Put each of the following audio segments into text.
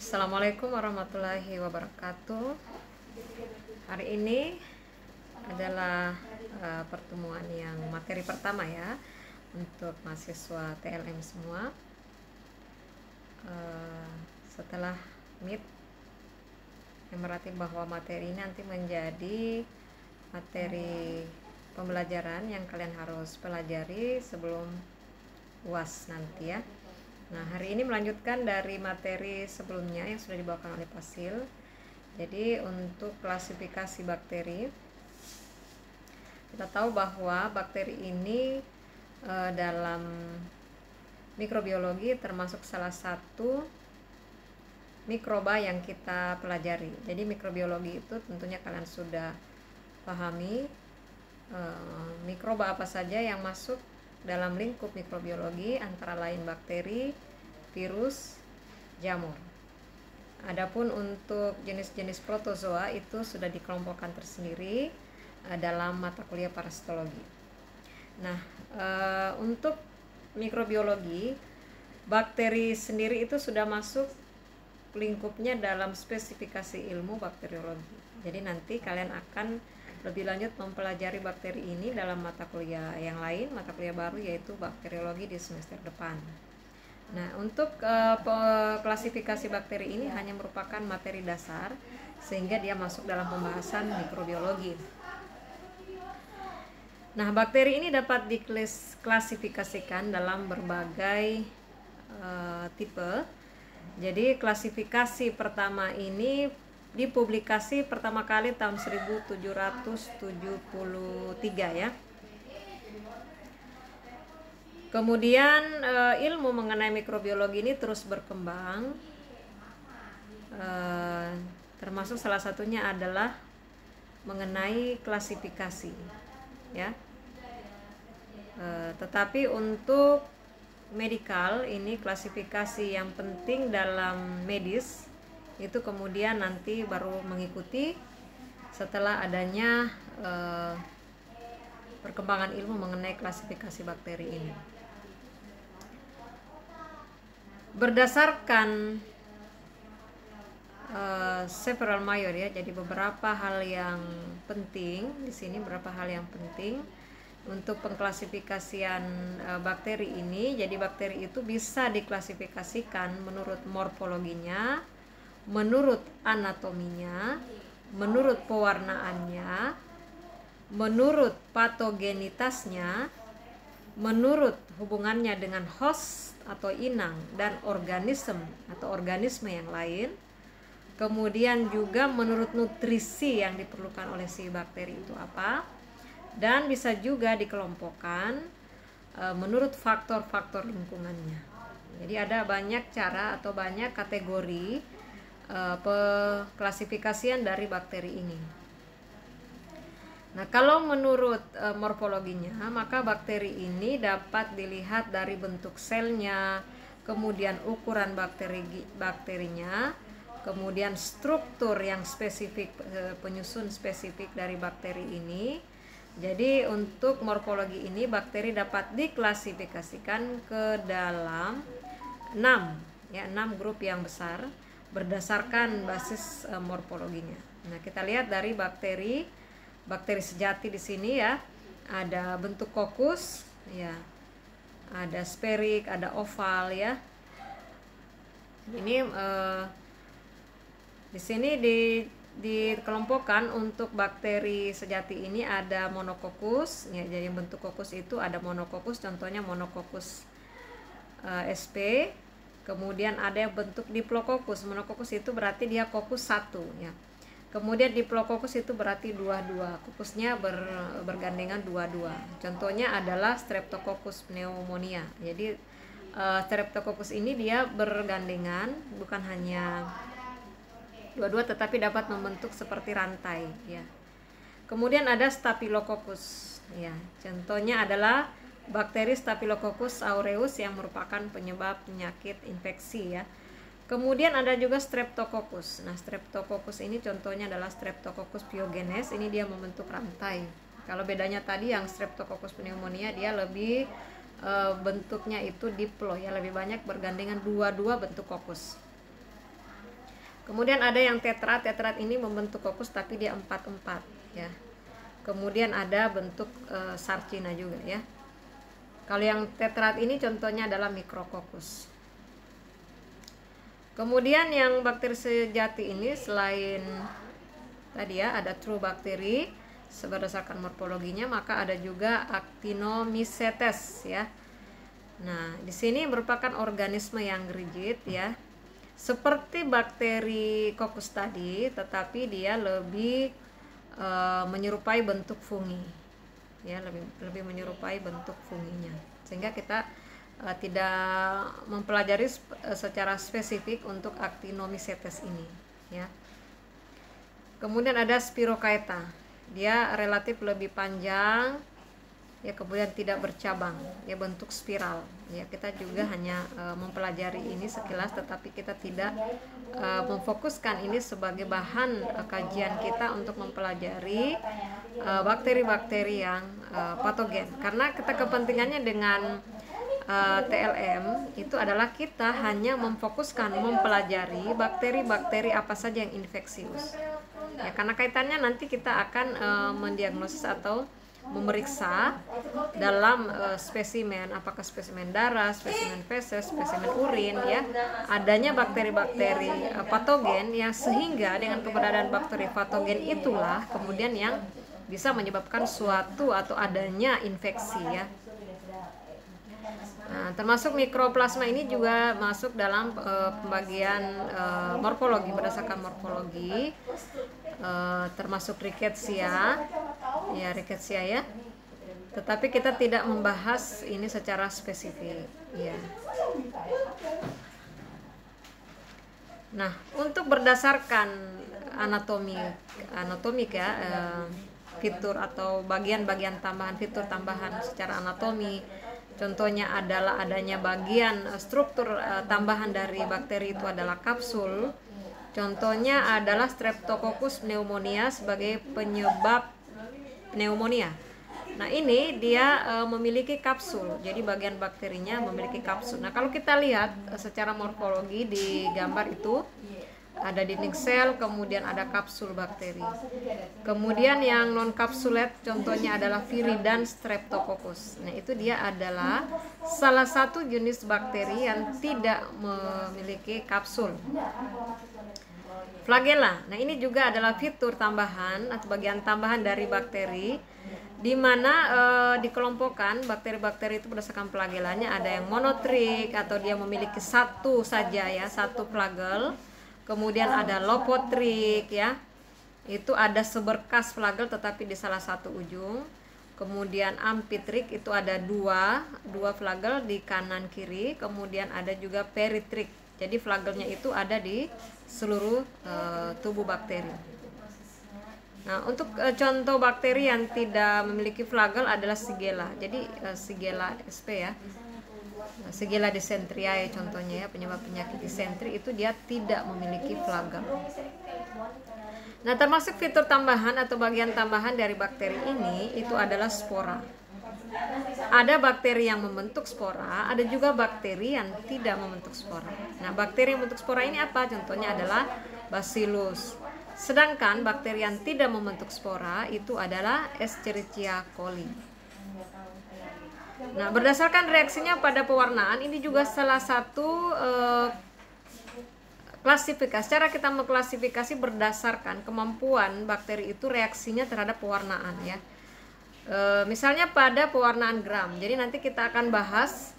Assalamualaikum warahmatullahi wabarakatuh. Hari ini adalah pertemuan yang materi pertama ya untuk mahasiswa TLM semua. Setelah meet, yang berarti bahwa materi ini nanti menjadi materi pembelajaran yang kalian harus pelajari sebelum UAS nanti ya. Nah, hari ini melanjutkan dari materi sebelumnya yang sudah dibawakan oleh Pasil. Jadi untuk klasifikasi bakteri, kita tahu bahwa bakteri ini dalam mikrobiologi termasuk salah satu mikroba yang kita pelajari. Jadi mikrobiologi itu tentunya kalian sudah pahami mikroba apa saja yang masuk dalam lingkup mikrobiologi, antara lain bakteri, virus, jamur. Adapun untuk jenis-jenis protozoa itu sudah dikelompokkan tersendiri dalam mata kuliah parasitologi. Nah, untuk mikrobiologi, bakteri sendiri itu sudah masuk lingkupnya dalam spesifikasi ilmu bakteriologi. Jadi nanti kalian akan lebih lanjut mempelajari bakteri ini dalam mata kuliah yang lain, mata kuliah baru yaitu bakteriologi di semester depan. Nah, untuk klasifikasi bakteri ini hanya merupakan materi dasar sehingga dia masuk dalam pembahasan mikrobiologi. Nah, bakteri ini dapat diklasifikasikan dalam berbagai tipe. Jadi klasifikasi pertama ini dipublikasi pertama kali tahun 1773 ya. Kemudian ilmu mengenai mikrobiologi ini terus berkembang, termasuk salah satunya adalah mengenai klasifikasi ya. Tetapi untuk medikal ini klasifikasi yang penting dalam medis itu kemudian nanti baru mengikuti setelah adanya perkembangan ilmu mengenai klasifikasi bakteri ini. Berdasarkan several major ya, jadi beberapa hal yang penting di sini, beberapa hal yang penting untuk pengklasifikasian bakteri ini. Jadi bakteri itu bisa diklasifikasikan menurut morfologinya, menurut anatominya, menurut pewarnaannya, menurut patogenitasnya, menurut hubungannya dengan host atau inang dan organisme atau organisme yang lain, kemudian juga menurut nutrisi yang diperlukan oleh si bakteri itu apa, dan bisa juga dikelompokkan menurut faktor-faktor lingkungannya. Jadi ada banyak cara atau banyak kategori pengklasifikasian dari bakteri ini. Nah, kalau menurut morfologinya, maka bakteri ini dapat dilihat dari bentuk selnya, kemudian ukuran bakterinya, kemudian struktur yang spesifik, penyusun spesifik dari bakteri ini. Jadi untuk morfologi ini bakteri dapat diklasifikasikan ke dalam 6 grup yang besar berdasarkan basis morfologinya. Nah, kita lihat dari bakteri sejati di sini ya. Ada bentuk kokus ya. Ada sferik, ada oval ya. Ini di sini dikelompokkan untuk bakteri sejati ini ada monokokus ya. Jadi bentuk kokus itu ada monokokus, contohnya monokokus SP. Kemudian ada yang bentuk diplokokus. Monokokus itu berarti dia kokus 1 ya. Kemudian diplokokus itu berarti 2-2. Kokusnya bergandengan 2-2. Contohnya adalah Streptococcus pneumonia. Jadi Streptococcus ini dia bergandengan, bukan hanya 2-2 tetapi dapat membentuk seperti rantai ya. Kemudian ada Staphylococcus ya. Contohnya adalah bakteri Staphylococcus aureus yang merupakan penyebab penyakit infeksi ya. Kemudian ada juga Streptococcus. Nah, Streptococcus ini contohnya adalah Streptococcus pyogenes. Ini dia membentuk rantai. Kalau bedanya tadi yang Streptococcus pneumonia dia lebih bentuknya itu diplo ya, lebih banyak bergandengan 2-2 bentuk kokus. Kemudian ada yang tetrat. Tetrat ini membentuk kokus tapi dia 4-4 ya. Kemudian ada bentuk sarcina juga ya. Kalau yang tetrat ini contohnya adalah mikrokokus. Kemudian yang bakteri sejati ini selain tadi ya ada true bakteri berdasarkan morfologinya, maka ada juga Actinomycetes ya. Nah, di sini merupakan organisme yang rigid ya. Seperti bakteri kokus tadi, tetapi dia lebih menyerupai bentuk fungi. Ya, lebih menyerupai bentuk funginya. Sehingga kita tidak mempelajari secara spesifik untuk Actinomycetes ini ya. Kemudian ada Spirochaeta. Dia relatif lebih panjang ya, kemudian tidak bercabang ya, bentuk spiral ya. Kita juga hanya mempelajari ini sekilas, tetapi kita tidak memfokuskan ini sebagai bahan kajian kita untuk mempelajari bakteri-bakteri yang patogen, karena kita kepentingannya dengan TLM itu adalah kita hanya memfokuskan mempelajari bakteri-bakteri apa saja yang infeksius ya, karena kaitannya nanti kita akan mendiagnosis atau memeriksa dalam spesimen, apakah spesimen darah, spesimen feses, spesimen urin ya, adanya bakteri-bakteri patogen yang sehingga dengan keberadaan bakteri patogen itulah kemudian yang bisa menyebabkan suatu atau adanya infeksi ya. Nah, termasuk mikroplasma ini juga masuk dalam pembagian morfologi, berdasarkan morfologi, termasuk rickettsia ya. Tetapi kita tidak membahas ini secara spesifik ya. Nah, untuk berdasarkan anatomik ya, fitur atau bagian-bagian tambahan, fitur tambahan secara anatomi. Contohnya adalah adanya bagian struktur tambahan dari bakteri itu adalah kapsul. Contohnya adalah Streptococcus pneumonia sebagai penyebab pneumonia. Nah, ini dia memiliki kapsul. Jadi bagian bakterinya memiliki kapsul. Nah, kalau kita lihat secara morfologi di gambar itu ada dinding sel, kemudian ada kapsul bakteri. Kemudian yang non kapsulet contohnya adalah Viridan Streptococcus. Nah, itu dia adalah salah satu jenis bakteri yang tidak memiliki kapsul. Flagella. Nah, ini juga adalah fitur tambahan atau bagian tambahan dari bakteri, di mana dikelompokkan bakteri-bakteri itu berdasarkan flagellanya. Ada yang monotrik atau dia memiliki satu saja ya, satu flagel. Kemudian ada lopotrik ya, itu ada seberkas flagel tetapi di salah satu ujung. Kemudian ampitrik itu ada dua flagel di kanan kiri. Kemudian ada juga peritrik, jadi flagelnya itu ada di seluruh tubuh bakteri. Nah, untuk contoh bakteri yang tidak memiliki flagel adalah Shigella. Jadi Shigella sp ya, Shigella dysenteriae contohnya ya, penyebab penyakit disentri itu dia tidak memiliki flagel. Nah, termasuk fitur tambahan atau bagian tambahan dari bakteri ini itu adalah spora. Ada bakteri yang membentuk spora, ada juga bakteri yang tidak membentuk spora. Nah, bakteri yang membentuk spora ini apa? Contohnya adalah Bacillus. Sedangkan bakteri yang tidak membentuk spora itu adalah Escherichia coli. Nah, berdasarkan reaksinya pada pewarnaan, ini juga salah satu klasifikasi. Cara kita mengklasifikasi berdasarkan kemampuan bakteri itu reaksinya terhadap pewarnaan ya. Misalnya pada pewarnaan gram. Jadi nanti kita akan bahas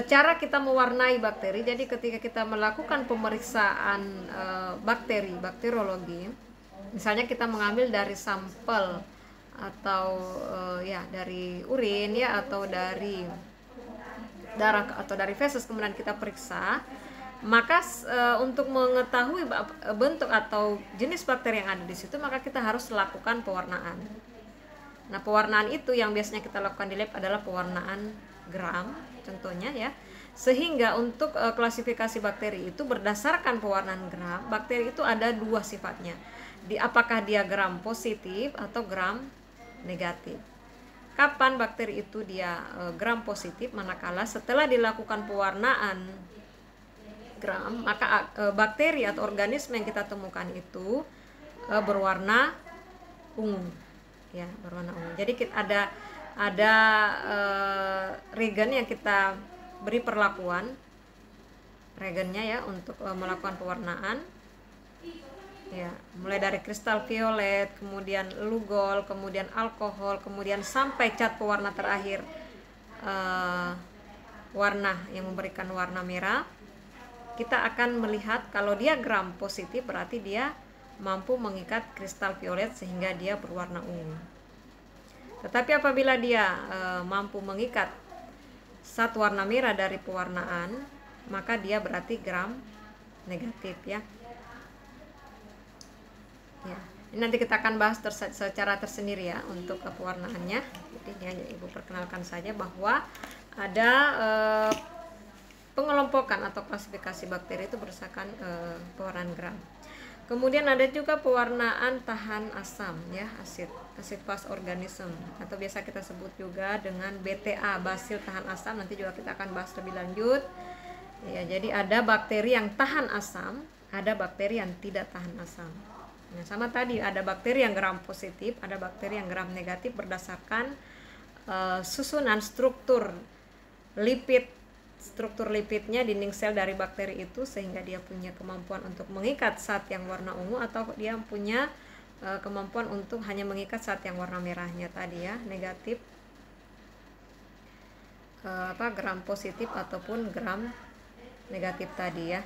cara kita mewarnai bakteri. Jadi ketika kita melakukan pemeriksaan bakteriologi, misalnya kita mengambil dari sampel atau ya dari urin ya, atau dari darah atau dari feses, kemudian kita periksa, maka untuk mengetahui bentuk atau jenis bakteri yang ada di situ, maka kita harus lakukan pewarnaan. Nah, pewarnaan itu yang biasanya kita lakukan di lab adalah pewarnaan gram contohnya ya. Sehingga untuk klasifikasi bakteri itu berdasarkan pewarnaan gram, bakteri itu ada dua sifatnya. Apakah dia gram positif atau gram negatif. Kapan bakteri itu dia gram positif? Manakala setelah dilakukan pewarnaan gram, maka bakteri atau organisme yang kita temukan itu berwarna ungu, ya, berwarna ungu. Jadi ada reagen yang kita beri perlakuan, reagennya ya, untuk melakukan pewarnaan, ya, mulai dari kristal violet, kemudian lugol, kemudian alkohol, kemudian sampai cat pewarna terakhir, warna yang memberikan warna merah. Kita akan melihat kalau dia gram positif berarti dia mampu mengikat kristal violet sehingga dia berwarna ungu. Tetapi apabila dia mampu mengikat zat warna merah dari pewarnaan, maka dia berarti gram negatif, ya. Ya, ini nanti kita akan bahas secara tersendiri ya untuk pewarnaannya. Jadi ini hanya Ibu perkenalkan saja bahwa ada pengelompokan atau klasifikasi bakteri itu berdasarkan pewarnaan gram. Kemudian ada juga pewarnaan tahan asam, ya, acid fast organism, atau biasa kita sebut juga dengan BTA, basil tahan asam. Nanti juga kita akan bahas lebih lanjut. Ya, jadi ada bakteri yang tahan asam, ada bakteri yang tidak tahan asam. Nah, sama tadi ada bakteri yang gram positif, ada bakteri yang gram negatif berdasarkan susunan struktur lipidnya, dinding sel dari bakteri itu, sehingga dia punya kemampuan untuk mengikat zat yang warna ungu, atau dia punya kemampuan untuk hanya mengikat zat yang warna merahnya tadi, ya, negatif, gram positif ataupun gram negatif tadi, ya.